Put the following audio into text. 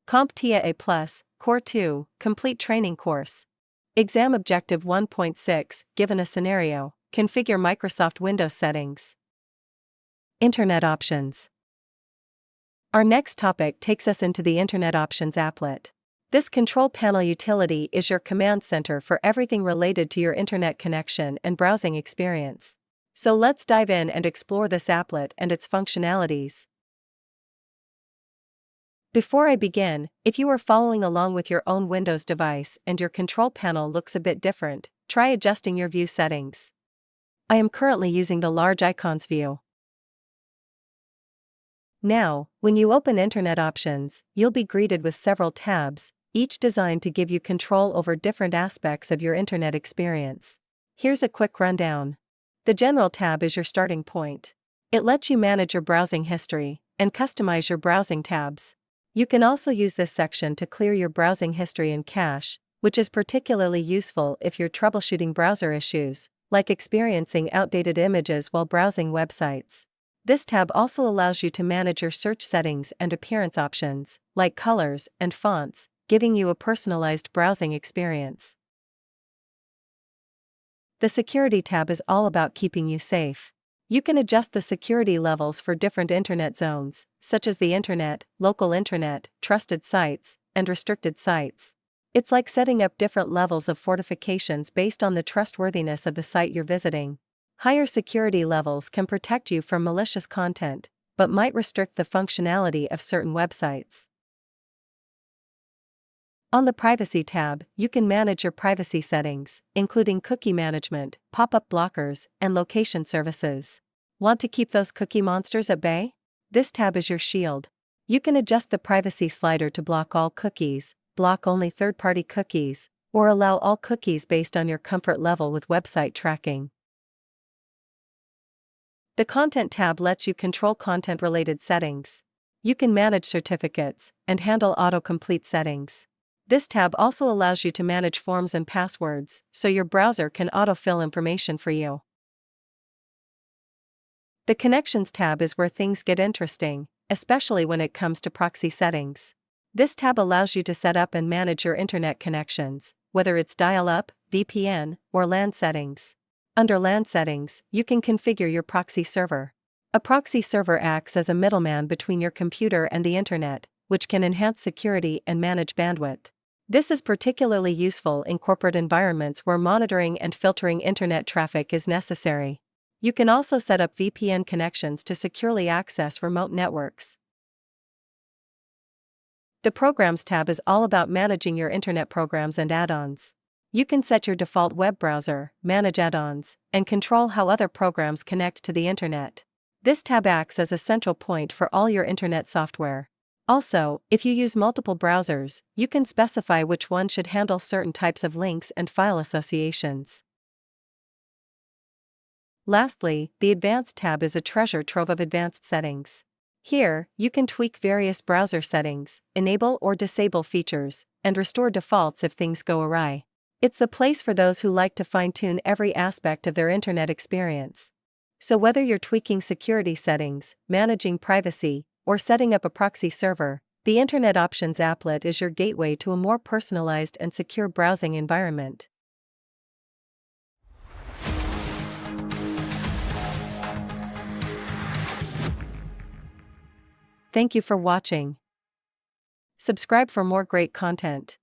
CompTIA A+, Core 2, Complete Training Course. Exam Objective 1.6, given a scenario, configure Microsoft Windows settings. Internet Options. Our next topic takes us into the Internet Options applet. This control panel utility is your command center for everything related to your internet connection and browsing experience. So let's dive in and explore this applet and its functionalities. Before I begin, if you are following along with your own Windows device and your control panel looks a bit different, try adjusting your view settings. I am currently using the large icons view. Now, when you open Internet Options, you'll be greeted with several tabs, each designed to give you control over different aspects of your internet experience. Here's a quick rundown. The General tab is your starting point. It lets you manage your browsing history and customize your browsing tabs. You can also use this section to clear your browsing history and cache, which is particularly useful if you're troubleshooting browser issues, like experiencing outdated images while browsing websites. This tab also allows you to manage your search settings and appearance options, like colors and fonts, giving you a personalized browsing experience. The Security tab is all about keeping you safe. You can adjust the security levels for different internet zones, such as the internet, local internet, trusted sites, and restricted sites. It's like setting up different levels of fortifications based on the trustworthiness of the site you're visiting. Higher security levels can protect you from malicious content, but might restrict the functionality of certain websites. On the Privacy tab, you can manage your privacy settings, including cookie management, pop-up blockers, and location services. Want to keep those cookie monsters at bay? This tab is your shield. You can adjust the privacy slider to block all cookies, block only third-party cookies, or allow all cookies based on your comfort level with website tracking. The Content tab lets you control content-related settings. You can manage certificates and handle autocomplete settings. This tab also allows you to manage forms and passwords, so your browser can autofill information for you. The Connections tab is where things get interesting, especially when it comes to proxy settings. This tab allows you to set up and manage your internet connections, whether it's dial-up, VPN, or LAN settings. Under LAN settings, you can configure your proxy server. A proxy server acts as a middleman between your computer and the internet, which can enhance security and manage bandwidth. This is particularly useful in corporate environments where monitoring and filtering internet traffic is necessary. You can also set up VPN connections to securely access remote networks. The Programs tab is all about managing your internet programs and add-ons. You can set your default web browser, manage add-ons, and control how other programs connect to the internet. This tab acts as a central point for all your internet software. Also, if you use multiple browsers, you can specify which one should handle certain types of links and file associations. Lastly, the Advanced tab is a treasure trove of advanced settings. Here, you can tweak various browser settings, enable or disable features, and restore defaults if things go awry. It's the place for those who like to fine-tune every aspect of their internet experience. So whether you're tweaking security settings, managing privacy, or setting up a proxy server, the Internet Options applet is your gateway to a more personalized and secure browsing environment. Thank you for watching. Subscribe for more great content.